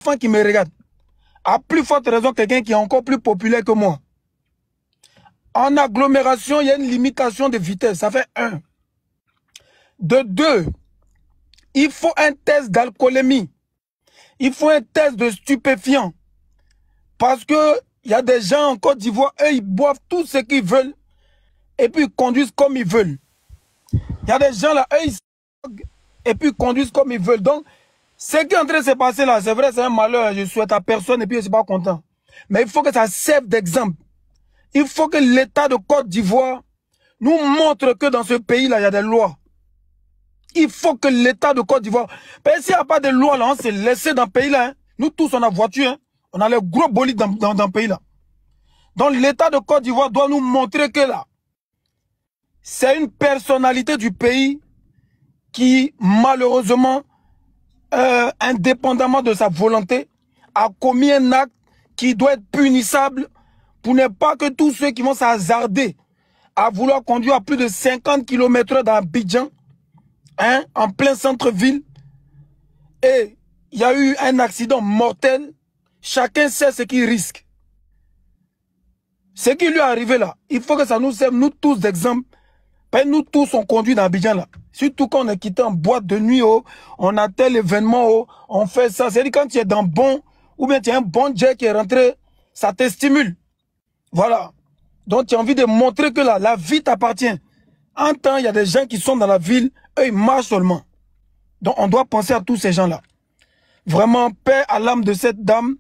enfants qui me regardent, à plus forte raison quelqu'un qui est encore plus populaire que moi. En agglomération, il y a une limitation de vitesse. Ça fait 1. De 2, il faut un test d'alcoolémie. Il faut un test de stupéfiants. Parce que il y a des gens en Côte d'Ivoire, eux, ils boivent tout ce qu'ils veulent et puis ils conduisent comme ils veulent. Il y a des gens là, eux, ils et puis ils conduisent comme ils veulent. Donc, ce qui est en train de se passer là, c'est vrai, c'est un malheur. Je souhaite à personne et puis je ne suis pas content. Mais il faut que ça serve d'exemple. Il faut que l'État de Côte d'Ivoire nous montre que dans ce pays-là, il y a des lois. Il faut que l'État de Côte d'Ivoire... Parce que s'il n'y a pas de loi là, on s'est laissé dans le pays-là. Hein. Nous tous, on a voiture. Hein. On a les gros bolides dans le pays-là. Donc l'État de Côte d'Ivoire doit nous montrer que là, c'est une personnalité du pays qui, malheureusement, indépendamment de sa volonté, a commis un acte qui doit être punissable pour ne pas que tous ceux qui vont s'hasarder à vouloir conduire à plus de 50 km/h dans Abidjan, hein, en plein centre-ville, et il y a eu un accident mortel, chacun sait ce qu'il risque. Ce qui lui est arrivé là, il faut que ça nous serve, nous tous, d'exemple. Nous tous, on conduit dans Abidjan là. Surtout quand on est quitté en boîte de nuit, oh, on a tel événement, oh, on fait ça. C'est-à-dire quand tu es dans bon, ou bien tu as un bon jet qui est rentré, ça te stimule. Voilà. Donc tu as envie de montrer que là, la vie t'appartient. En temps, il y a des gens qui sont dans la ville, eux, ils marchent seulement. Donc on doit penser à tous ces gens-là. Vraiment, paix à l'âme de cette dame.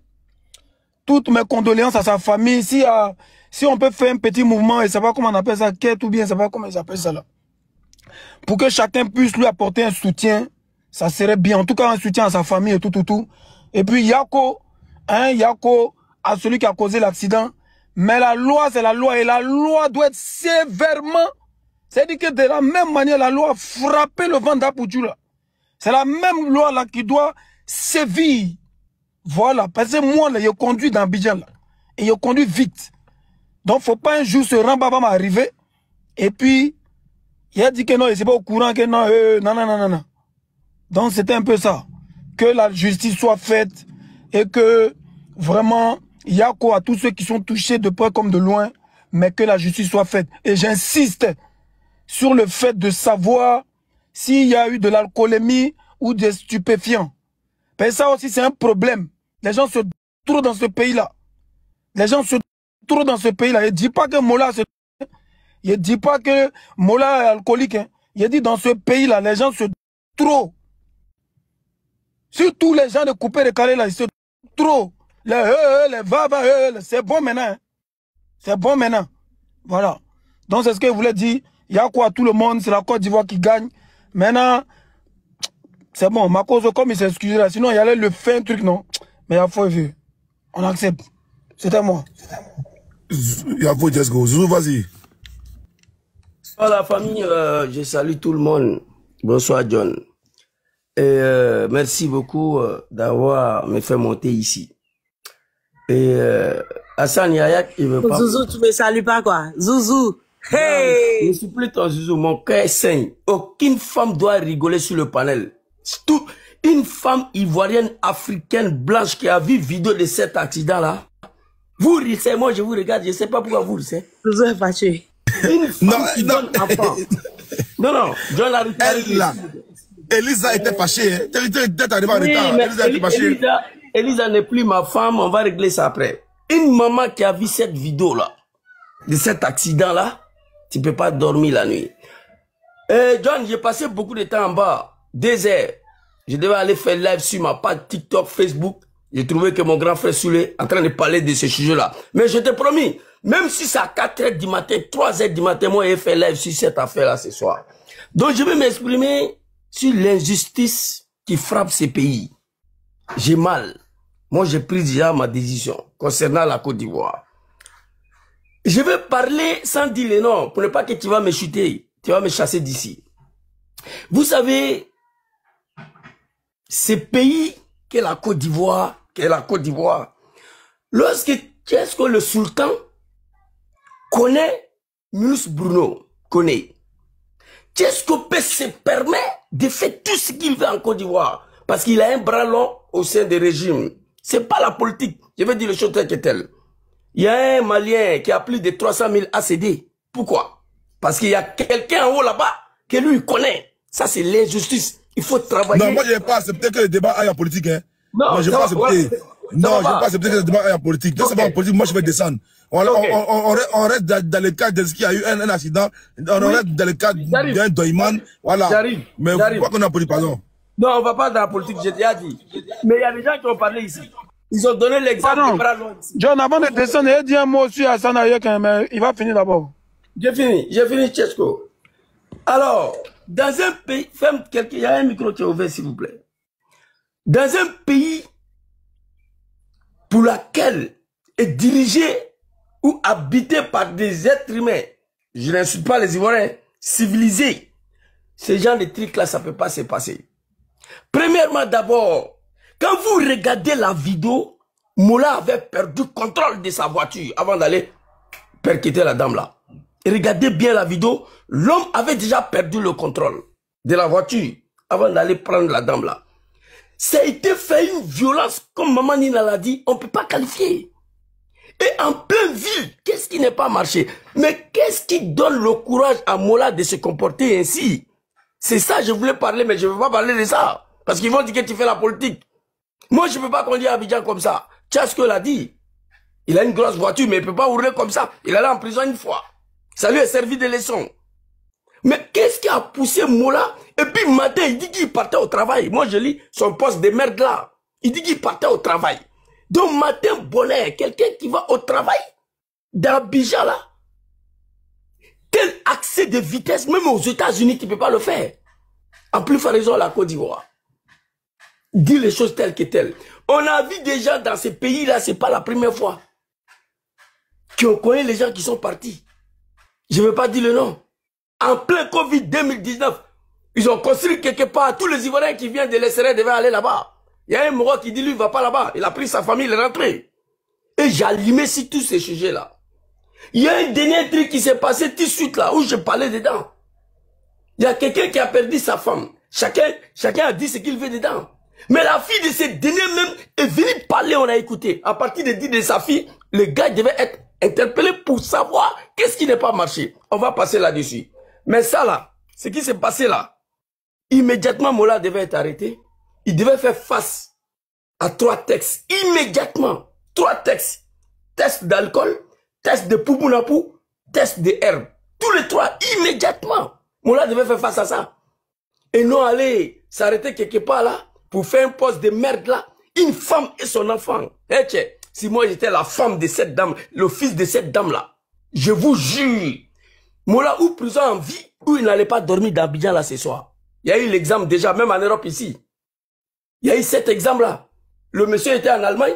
Toutes mes condoléances à sa famille. Si on peut faire un petit mouvement, et ne sais pas comment on appelle ça, quête ou bien, je ne sais pas comment ils appellent ça là. Pour que chacun puisse lui apporter un soutien, ça serait bien. En tout cas, un soutien à sa famille et tout. Et puis, Yako, hein, Yako, à celui qui a causé l'accident. Mais la loi, c'est la loi. Et la loi doit être sévèrement. C'est-à-dire que de la même manière, la loi a frappé le vent d'Apoutou là. C'est la même loi là qui doit sévir. Voilà. Parce que moi, là, je conduis dans Abidjan là. Et je conduis vite. Donc, faut pas un jour se rendre va m'arriver. Et puis, il a dit que non, il n'est pas au courant, que non, non. Donc, c'était un peu ça. Que la justice soit faite et que vraiment, il y a quoi à tous ceux qui sont touchés de près comme de loin, mais que la justice soit faite. Et j'insiste sur le fait de savoir s'il y a eu de l'alcoolémie ou des stupéfiants. Mais ça aussi, c'est un problème. Les gens se trouvent dans ce pays-là. Les gens se trouvent dans ce pays-là. Il ne dit pas que Mola se... Il ne dit pas que Mola est alcoolique. Hein. Il dit dans ce pays-là, les gens se trouvent. Surtout les gens de couper les calés là, ils se trouvent. Les va, c'est bon maintenant. Hein. C'est bon maintenant. Voilà. Donc c'est ce que je voulais dire. Il y a quoi à tout le monde, c'est la Côte d'Ivoire qui gagne. Maintenant, c'est bon. Ma cause, comme il s'est excusé là, sinon il allait le faire un truc, non. Mais il faut vu. On accepte. C'était moi. Yafo, just go. Zouzou, vas-y. Bonsoir la famille, je salue tout le monde. Bonsoir John. Et merci beaucoup d'avoir me fait monter ici. Et Hassan Yayak, il veut pas... Zouzou, tu me salues pas quoi? Zouzou. Hey! Je ne suis plus ton Zouzou, mon cœur saigne. Aucune femme doit rigoler sur le panel. Tout, une femme ivoirienne, africaine, blanche qui a vu vidéo de cet accident-là. Vous rissez, moi je vous regarde, je ne sais pas pourquoi vous rissez. Zouzou est fâché. Une femme qui donne enfant. Non, John l'a Elisa était fâchée. Elisa était fâchée. Elisa n'est plus ma femme, on va régler ça après. Une maman qui a vu cette vidéo-là, de cet accident-là, tu ne peux pas dormir la nuit. John, j'ai passé beaucoup de temps en bas, 2 heures. Je devais aller faire live sur ma page TikTok, Facebook. J'ai trouvé que mon grand frère Soulé est en train de parler de ce sujet-là. Mais je te promis, même si c'est à 4 heures du matin, 3 heures du matin, moi, j'ai fait live sur cette affaire-là ce soir. Donc, je vais m'exprimer sur l'injustice qui frappe ces pays. J'ai mal. Moi, j'ai pris déjà ma décision concernant la Côte d'Ivoire. Je vais parler sans dire les noms, pour ne pas que tu vas me chuter, tu vas me chasser d'ici. Vous savez, ces pays qu'est la Côte d'Ivoire, lorsque le sultan connaît Mulus Bruno, qu'est-ce qu'on peut se permettre de faire tout ce qu'il veut en Côte d'Ivoire? Parce qu'il a un bras long au sein des régimes. C'est pas la politique. Je vais dire les choses telles que telles. Il y a un Malien qui a plus de 300 000 ACD. Pourquoi? Parce qu'il y a quelqu'un en haut là-bas que lui connaît. Ça, c'est l'injustice. Il faut travailler. Non, moi, je n'ai pas accepté que le débat aille en politique. Hein. Non, moi, je n'ai pas accepté. Non, je n'ai pas accepté que le débat aille en politique. Donc, c'est pas en politique, moi, je vais descendre. On reste dans le cas de ce qui a eu un accident. On reste dans le cas d'un doyman. Voilà. Mais pourquoi qu'on a politique, pardon? Non, on ne va pas dans la politique, j'ai déjà dit. Mais il y a des gens qui ont parlé ici. Ils ont donné l'exemple de Bralon ici. John, avant de descendre, il dit un mot sur Hassan Ayek, mais il va finir d'abord. J'ai fini, Tchesco. Alors, dans un pays, il y a un micro qui est ouvert, s'il vous plaît. Dans un pays pour lequel est dirigé ou habité par des êtres humains, je n'insulte pas les Ivoiriens, civilisés, ce genre de trucs-là, ça ne peut pas se passer. Premièrement, d'abord, quand vous regardez la vidéo, Moula avait perdu le contrôle de sa voiture avant d'aller percuter la dame là. Et regardez bien la vidéo, l'homme avait déjà perdu le contrôle de la voiture avant d'aller prendre la dame là. Ça a été fait une violence, comme Maman Nina l'a dit, on ne peut pas qualifier. Et en pleine ville, qu'est-ce qui n'est pas marché? Mais qu'est-ce qui donne le courage à Moula de se comporter ainsi? C'est ça, je voulais parler, mais je ne veux pas parler de ça. Parce qu'ils vont dire que tu fais la politique. Moi, je ne peux pas conduire à Abidjan comme ça. Tchasco l'a dit. Il a une grosse voiture, mais il ne peut pas rouler comme ça. Il est allé en prison une fois. Ça lui a servi de leçon. Mais qu'est-ce qui a poussé Moula? Et puis matin, il dit qu'il partait au travail. Moi, je lis son poste de merde là. Il dit qu'il partait au travail. Donc matin, bonheur, quelqu'un qui va au travail, d'Abidjan là, tel accès de vitesse, même aux États-Unis, tu ne peux pas le faire. En plus, faire raison à la Côte d'Ivoire. Dis les choses telles que telles. On a vu des gens dans ces pays-là, c'est pas la première fois, qui ont connu les gens qui sont partis. Je ne veux pas dire le nom. En plein Covid 2019, ils ont construit quelque part. Tous les Ivoiriens qui viennent de l'SRA devaient aller là-bas. Il y a un Moro qui dit, lui, il ne va pas là-bas. Il a pris sa famille, il est rentré. Et j'ai allumé sur tous ces sujets-là. Il y a un dernier truc qui s'est passé tout de suite là, où je parlais dedans. Il y a quelqu'un qui a perdu sa femme. Chacun a dit ce qu'il veut dedans. Mais la fille de ce dernier même est venue parler, on a écouté. À partir de dire de sa fille, le gars devait être interpellé pour savoir qu'est-ce qui n'est pas marché. On va passer là-dessus. Mais ça là, ce qui s'est passé là, immédiatement Moula devait être arrêté. Il devait faire face à 3 textes. Immédiatement. 3 textes. Test d'alcool, test de poubounapou, test de herbe. Tous les 3, immédiatement. Moula devait faire face à ça. Et non aller s'arrêter quelque part là, pour faire un poste de merde là. Une femme et son enfant. Eh tiens, si moi j'étais la femme de cette dame, le fils de cette dame là, je vous jure, Moula ou prison en vie, ou il n'allait pas dormir d'Abidjan là ce soir. Il y a eu l'exemple déjà, même en Europe ici. Il y a eu cet exemple-là. Le monsieur était en Allemagne.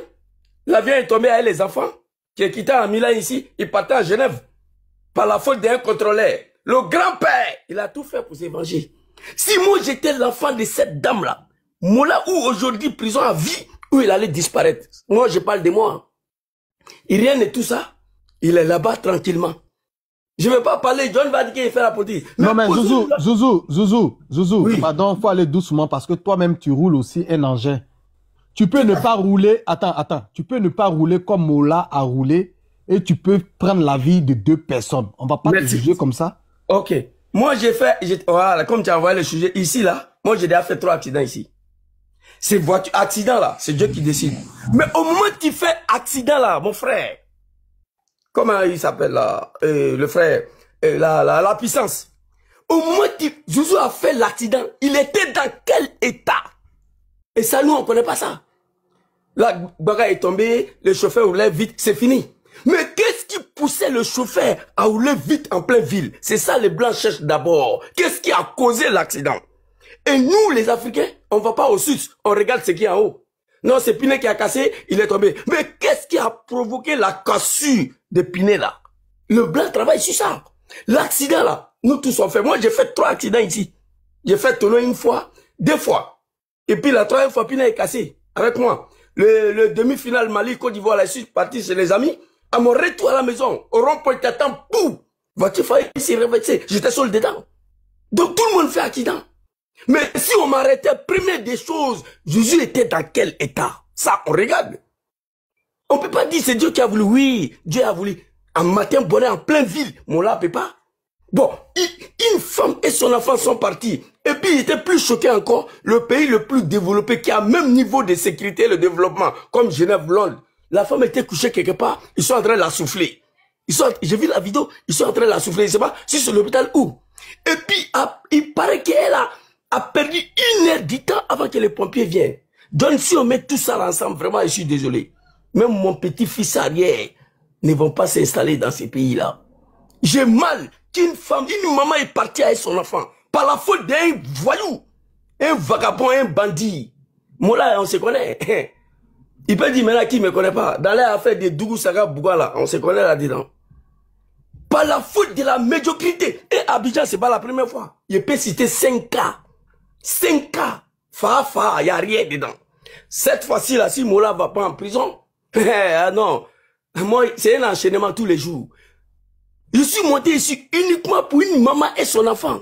L'avion est tombé avec les enfants. Qui est quitté en Milan ici. Il partait à Genève. Par la faute d'un contrôleur. Le grand-père. Il a tout fait pour se venger. Si moi j'étais l'enfant de cette dame-là. Moula ou aujourd'hui prison à vie. Où il allait disparaître. Moi je parle de moi. Et rien de tout ça. Il est là-bas tranquillement. Je ne veux pas parler, John va dire qu'il fait la politique. Non mais Zouzou, oui. Pardon, il faut aller doucement parce que toi-même tu roules aussi un engin. Tu peux ne pas rouler, attends, tu peux ne pas rouler comme Moula a roulé et tu peux prendre la vie de 2 personnes. On va pas te juger comme ça. Ok. Moi j'ai fait, voilà, comme tu as envoyé le sujet ici là, moi j'ai déjà fait 3 accidents ici. Ces voitures, accidents là, c'est Dieu qui décide. Mais au moment où tu fais accident là, mon frère, comment il s'appelle là, le frère, la puissance. Au moment où Zouzou a fait l'accident, il était dans quel état? Et ça, nous, on ne connaît pas ça. La bagarre est tombée, le chauffeur roulait vite, c'est fini. Mais qu'est-ce qui poussait le chauffeur à rouler vite en pleine ville? C'est ça, les Blancs cherchent d'abord. Qu'est-ce qui a causé l'accident? Et nous, les Africains, on ne va pas au sud, on regarde ce qui est en haut. Non, c'est Pinet qui a cassé, il est tombé. Mais qu'est-ce qui a provoqué la cassure de Pinet là? Le blanc travaille sur ça. L'accident là, nous tous on fait. Moi, j'ai fait 3 accidents ici. J'ai fait Tono 1 fois, 2 fois. Et puis la 3e fois, Pinet est cassé. Avec moi. Le demi-finale Mali, Côte d'Ivoire, la Suisse, parti chez les amis. À mon retour à la maison, au rond-point t'attends, pouf! Voiture failli s'y réveiller. J'étais seul dedans. Donc tout le monde fait accident. Mais si on m'arrêtait, première des choses, Jésus était dans quel état? Ça, on regarde. On ne peut pas dire c'est Dieu qui a voulu. Oui, Dieu a voulu. Un matin bonheur en pleine ville. Mola ne peut pas. Bon, une femme et son enfant sont partis. Et puis, il était plus choqué encore. Le pays le plus développé, qui a le même niveau de sécurité et de développement, comme Genève, Londres. La femme était couchée quelque part. Ils sont en train de la souffler. J'ai vu la vidéo. Ils sont en train de la souffler. Je ne sais pas si c'est l'hôpital où. Et puis, il paraît qu'elle a perdu 1 heure du temps avant que les pompiers viennent. Donc, si on met tout ça ensemble, vraiment, je suis désolé. Même mon petit-fils arrière ne vont pas s'installer dans ces pays-là. J'ai mal qu'une femme, une maman est partie avec son enfant par la faute d'un voyou, un vagabond, un bandit. Moi là, on se connaît. Il peut dire maintenant qu'il ne me connaît pas. Dans les affaires de Dougou Saga Bouga là, on se connaît là-dedans. Par la faute de la médiocrité. Et Abidjan, c'est pas la première fois. Il peut citer 5 cas. 5 cas. Il n'y a rien dedans. Cette fois-ci, là, si Mola va pas en prison, ah non. Moi, c'est un enchaînement tous les jours. Je suis monté ici uniquement pour une maman et son enfant.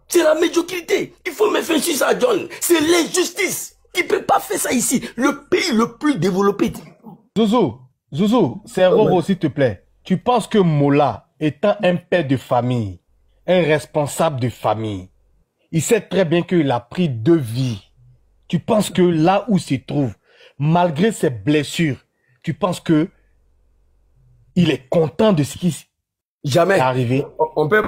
C'est la médiocrité. Il faut me faire sur ça, John. C'est l'injustice. Il ne peut pas faire ça ici. Le pays le plus développé. Zouzou, c'est Roro, s'il te plaît. Tu penses que Mola, étant un père de famille, un responsable de famille, il sait très bien qu'il a pris 2 vies. Tu penses que là où il se trouve, malgré ses blessures, tu penses que il est content de ce qui est arrivé? On peut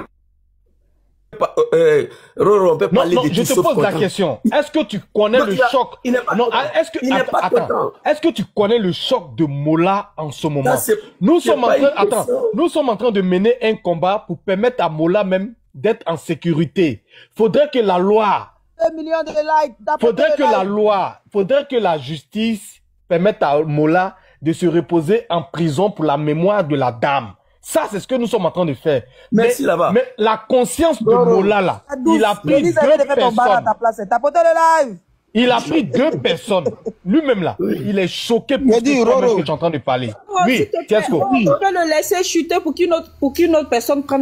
Roro, on peut parler de tout. Je te pose la question. Est-ce que tu connais le choc? Est-ce que tu connais le choc de Mola en ce moment? Nous sommes en train de mener un combat pour permettre à Mola même d'être en sécurité. Faudrait que la loi, faudrait que la justice permette à Mola de se reposer en prison pour la mémoire de la dame. Ça, c'est ce que nous sommes en train de faire. Merci là-bas. Mais la conscience de Mola, là, il a pris 2 personnes. Il a pris 2 personnes. Lui-même, là, il est choqué pour ce que tu es en train de parler. Oui, on peut le laisser chuter pour qu'une autre personne prenne